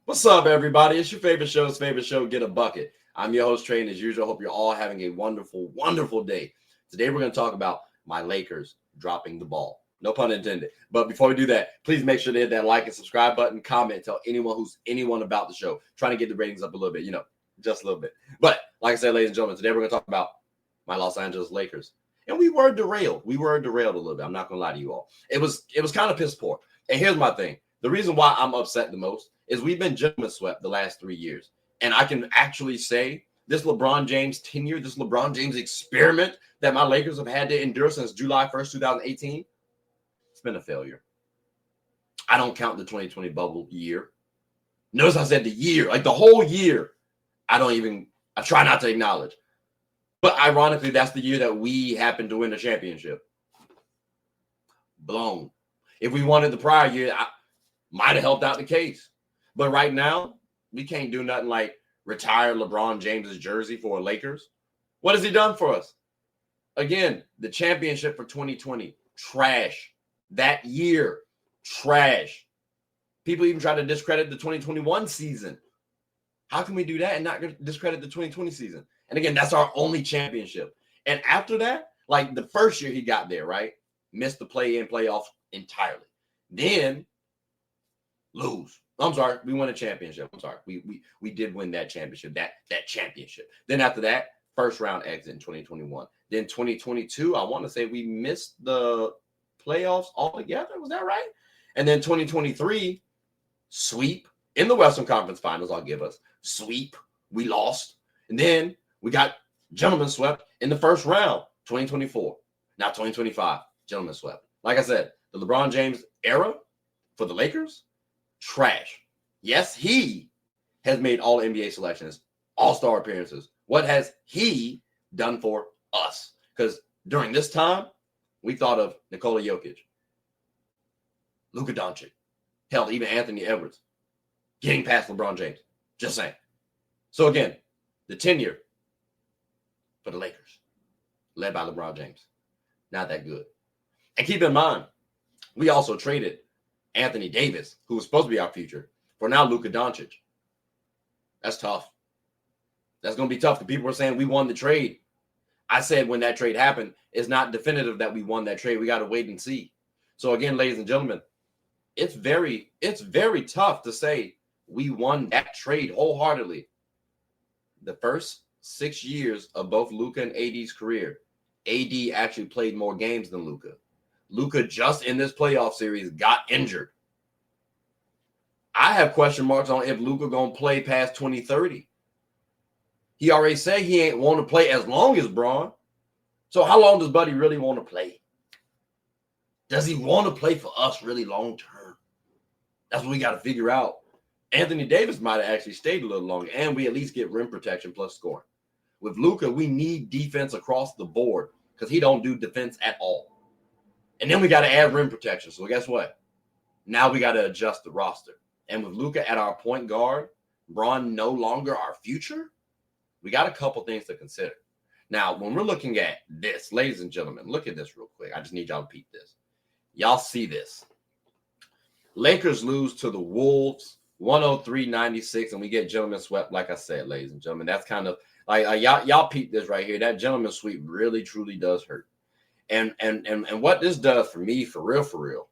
What's up, everybody? It's your favorite show, Get a Bucket. I'm your host, Trey, and as usual, I hope you're all having a wonderful, wonderful day. Today, we're going to talk about my Lakers dropping the ball. No pun intended. But before we do that, please make sure to hit that like and subscribe button, comment, tell anyone about the show. Trying to get the ratings up a little bit, just a little bit. But like I said, ladies and gentlemen, today we're going to talk about my Los Angeles Lakers. And we were derailed. We were derailed a little bit. I'm not going to lie to you all. It was kind of piss poor. And here's my thing. The reason why I'm upset the most is we've been gentlemen swept the last 3 years. And I can actually say this LeBron James tenure, this LeBron James experiment that my Lakers have had to endure since July 1st, 2018, it's been a failure. I don't count the 2020 bubble year. Notice I said the year, like the whole year. I try not to acknowledge. But ironically, that's the year that we happened to win the championship. Blown. If we wanted the prior year, I might have helped out the case. But right now, we can't do nothing like retire LeBron James's jersey for Lakers. What has he done for us? Again, the championship for 2020, trash. That year, trash. People even try to discredit the 2021 season. How can we do that and not discredit the 2020 season? And again, that's our only championship. And after that, like the first year he got there, right? Missed the play-in playoffs entirely. Then lose. I'm sorry, we won a championship. I'm sorry. We did win that championship, that championship. Then after that, first round exit in 2021. Then 2022, I want to say we missed the playoffs altogether. Was that right? And then 2023, sweep in the Western Conference Finals, I'll give us. Sweep. We lost. And then we got gentlemen swept in the first round, 2024. Now 2025, gentlemen swept. Like I said, the LeBron James era for the Lakers, trash. Yes, he has made all NBA selections, all-star appearances. What has he done for us? Because during this time, we thought of Nikola Jokic, Luka Doncic, hell, even Anthony Edwards, getting past LeBron James. Just saying. So again, the tenure for the Lakers, led by LeBron James, not that good. And keep in mind, we also traded Anthony Davis, who was supposed to be our future, for now Luka Doncic. That's tough. That's going to be tough because people were saying we won the trade. I said when that trade happened, it's not definitive that we won that trade. We got to wait and see. So again, ladies and gentlemen, it's very tough to say we won that trade wholeheartedly. The first 6 years of both Luka and AD's career, AD actually played more games than Luka. Luka just in this playoff series got injured. I have question marks on if Luka gonna play past 2030. He already said he ain't want to play as long as Bron. So how long does Buddy really want to play? Does he want to play for us really long term? That's what we got to figure out. Anthony Davis might have actually stayed a little longer, and we at least get rim protection plus scoring. With Luka, we need defense across the board because he don't do defense at all. And then we got to add rim protection. So guess what? Now we got to adjust the roster. And with Luka at our point guard, Bron no longer our future, we got a couple things to consider. Now, when we're looking at this, ladies and gentlemen, look at this real quick. I just need y'all to peep this. Y'all see this. Lakers lose to the Wolves 103-96, and we get gentlemen swept, like I said, ladies and gentlemen. That's kind of like y'all peep this right here. That gentleman sweep really, truly does hurt. And what this does for me, for real,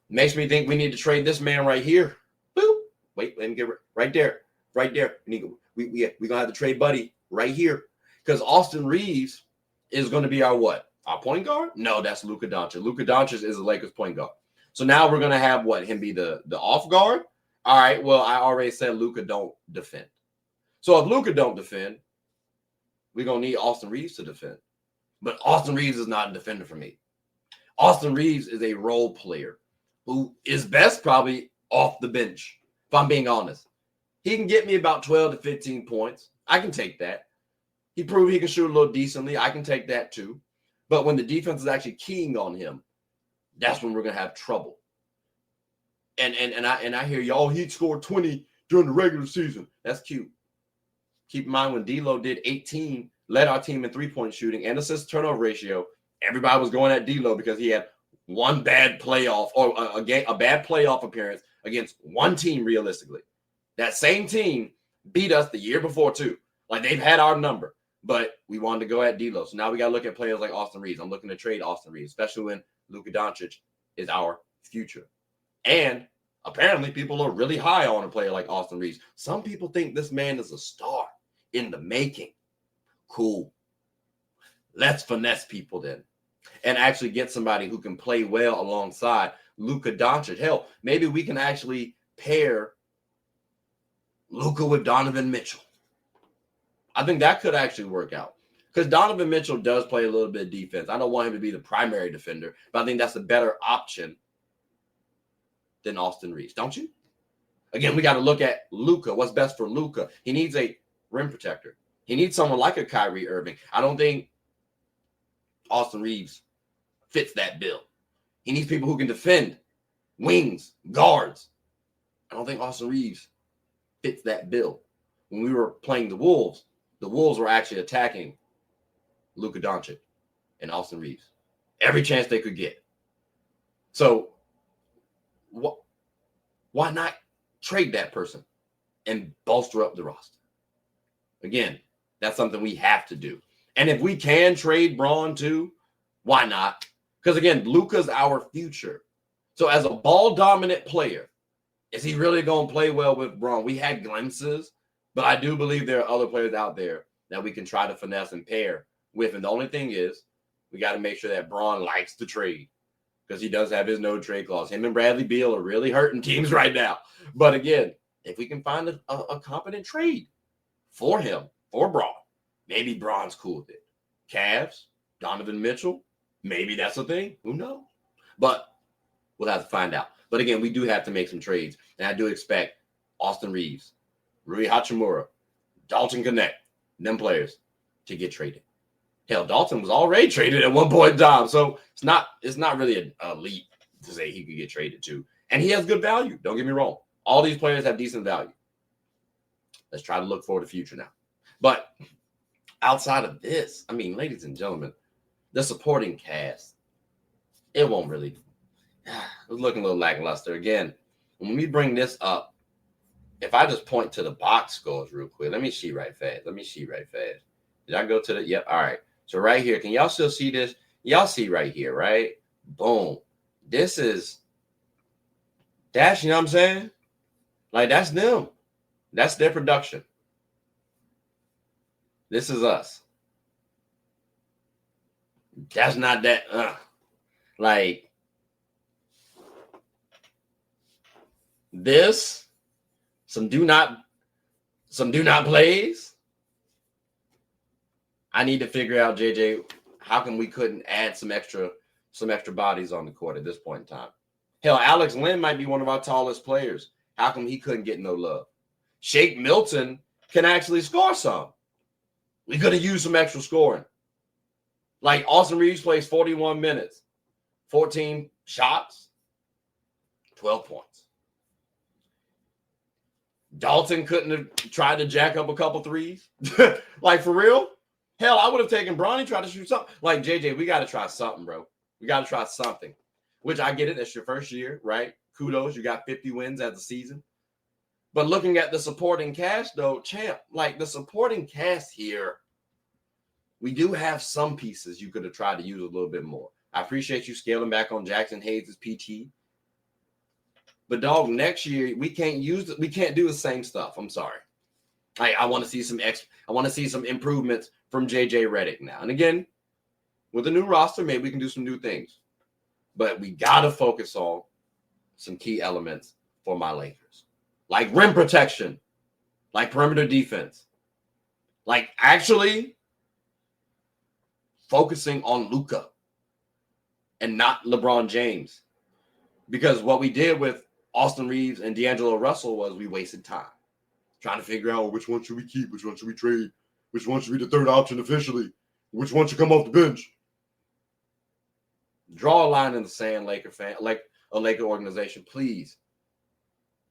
makes me think we need to trade this man right here. Boop. Wait, let me get right there. We're gonna have to trade Buddy right here because Austin Reeves is going to be our what? Our point guard? No, that's Luka Doncic. Luka Doncic is the Lakers point guard. So now we're going to have what? Him be the off guard? All right, well, I already said Luka don't defend. So if Luka don't defend, we're going to need Austin Reeves to defend. But Austin Reeves is not a defender for me. Austin Reeves is a role player who is best probably off the bench, if I'm being honest. He can get me about 12 to 15 points. I can take that. He proved he can shoot a little decently. I can take that too. But when the defense is actually keying on him, that's when we're going to have trouble. And I hear y'all, he scored 20 during the regular season. That's cute. Keep in mind when D'Lo did 18, led our team in three-point shooting and assist turnover ratio, everybody was going at D'Lo because he had one bad playoff or a bad playoff appearance against one team realistically. That same team beat us the year before too. Like they've had our number, but we wanted to go at D'Lo. So now we got to look at players like Austin Reeves. I'm looking to trade Austin Reeves, especially when Luka Doncic is our future. And apparently people are really high on a player like Austin Reeves. Some people think this man is a star in the making. Cool. Let's finesse people then and actually get somebody who can play well alongside Luka Doncic. Hell, maybe we can actually pair Luka with Donovan Mitchell. I think that could actually work out because Donovan Mitchell does play a little bit of defense. I don't want him to be the primary defender, but I think that's a better option than Austin Reeves, don't you? Again, we got to look at Luka. What's best for Luka? He needs a rim protector. He needs someone like a Kyrie Irving. I don't think Austin Reeves fits that bill. He needs people who can defend, wings, guards. I don't think Austin Reeves fits that bill. When we were playing the Wolves were actually attacking Luka Doncic and Austin Reeves every chance they could get. So why not trade that person and bolster up the roster? Again, that's something we have to do. And if we can trade Braun too, why not? Because again, Luka's our future. So as a ball-dominant player, is he really going to play well with Braun? We had glimpses, but I do believe there are other players out there that we can try to finesse and pair with. And the only thing is, we got to make sure that Braun likes to trade because he does have his no trade clause. Him and Bradley Beal are really hurting teams right now. But again, if we can find a competent trade for him, for Braun, maybe Braun's cool with it. Cavs, Donovan Mitchell, maybe that's a thing. Who knows? But we'll have to find out. But again, we do have to make some trades. And I do expect Austin Reeves, Rui Hachimura, Dalton Connect, them players to get traded. Hell, Dalton was already traded at one point in time. So it's not really a leap to say he could get traded too. And he has good value. Don't get me wrong. All these players have decent value. Let's try to look forward to the future now. But outside of this, I mean, ladies and gentlemen, the supporting cast, it won't really, it's looking a little lackluster. Again, when we bring this up, if I just point to the box scores real quick, let me see right fast. Did I go to the, yep, all right. So right here, can y'all still see this? Y'all see right here, right? Boom. That's, you know what I'm saying? Like, that's them. That's their production. This is us. That's not that. Like, this, some do not plays. I need to figure out, JJ, how come we couldn't add some extra bodies on the court at this point in time? Hell, Alex Len might be one of our tallest players. How come he couldn't get no love? Shake Milton can actually score some. We could have used some extra scoring. Like Austin Reeves plays 41 minutes, 14 shots, 12 points. Dalton couldn't have tried to jack up a couple threes. Like, for real? Hell, I would have taken Bronny, tried to shoot something. Like, JJ, we got to try something, bro. We got to try something. Which I get it. That's your first year, right? Kudos. You got 50 wins as a season. But looking at the supporting cast, though, champ, like the supporting cast here, we do have some pieces you could have tried to use a little bit more. I appreciate you scaling back on Jackson Hayes' PT. But, dog, next year, we can't do the same stuff. I'm sorry. I want to see some improvements from JJ Redick now. And again, with a new roster, maybe we can do some new things. But we got to focus on some key elements for my Lakers. Like rim protection, like perimeter defense, like actually focusing on Luka and not LeBron James. Because what we did with Austin Reeves and D'Angelo Russell was we wasted time trying to figure out which one should we keep, which one should we trade, which one should be the third option officially, which one should come off the bench. Draw a line in the sand, Laker fan, like a Laker organization, please.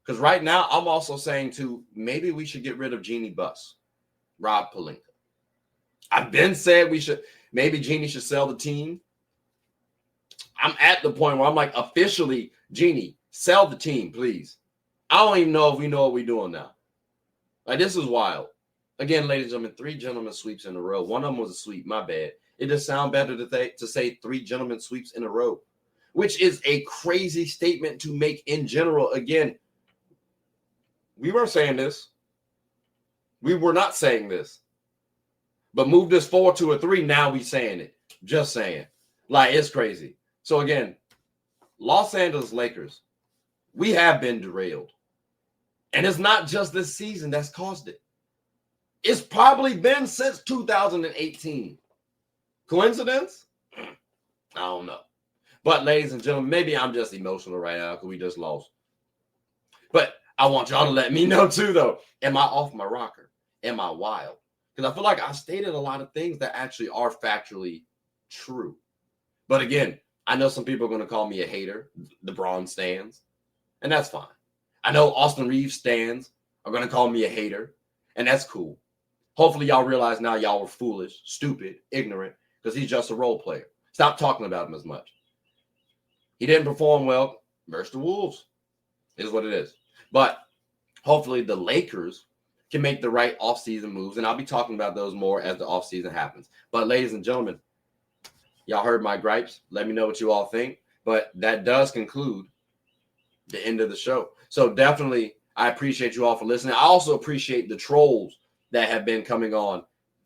Because right now, I'm also saying, too, maybe we should get rid of Jeanie Buss, Rob Pelinka. I've been said maybe Jeanie should sell the team. I'm at the point where I'm like, officially, Jeanie, sell the team, please. I don't even know if we know what we're doing now. Like, this is wild. Again, ladies and gentlemen, 3 gentlemen sweeps in a row. One of them was a sweep. My bad. It just sounds better to say 3 gentlemen sweeps in a row, which is a crazy statement to make in general. Again, we weren't saying this. We were not saying this. But move this 4 to a 3, now we saying it. Just saying. Like, it's crazy. So, again, Los Angeles Lakers, we have been derailed. And it's not just this season that's caused it. It's probably been since 2018. Coincidence? I don't know. But, ladies and gentlemen, maybe I'm just emotional right now because we just lost. But I want y'all to let me know, too, though. Am I off my rocker? Am I wild? Because I feel like I stated a lot of things that actually are factually true. But, again, I know some people are going to call me a hater, LeBron stands, and that's fine. I know Austin Reeves stands are going to call me a hater, and that's cool. Hopefully y'all realize now y'all were foolish, stupid, ignorant, because he's just a role player. Stop talking about him as much. He didn't perform well versus the Wolves. Is what it is. But hopefully the Lakers can make the right offseason moves, and I'll be talking about those more as the offseason happens. But ladies and gentlemen, y'all heard my gripes. Let me know what you all think. But that does conclude the end of the show. So definitely, I appreciate you all for listening. I also appreciate the trolls that have been coming on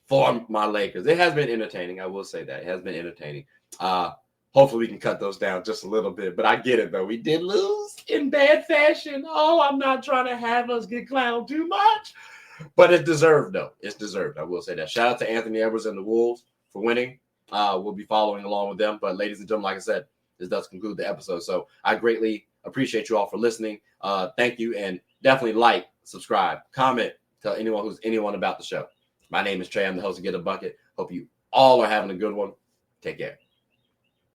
for my Lakers. It has been entertaining. I will say that. It has been entertaining. Hopefully we can cut those down just a little bit. But I get it, though. We did lose in bad fashion. Oh, I'm not trying to have us get clowned too much. But it's deserved, though. It's deserved. I will say that. Shout out to Anthony Edwards and the Wolves for winning. We'll be following along with them. But ladies and gentlemen, like I said, this does conclude the episode. So I greatly appreciate you all for listening. Thank you. And definitely like, subscribe, comment, tell anyone about the show. My name is Trey. I'm the host of Get a Bucket. Hope you all are having a good one. Take care.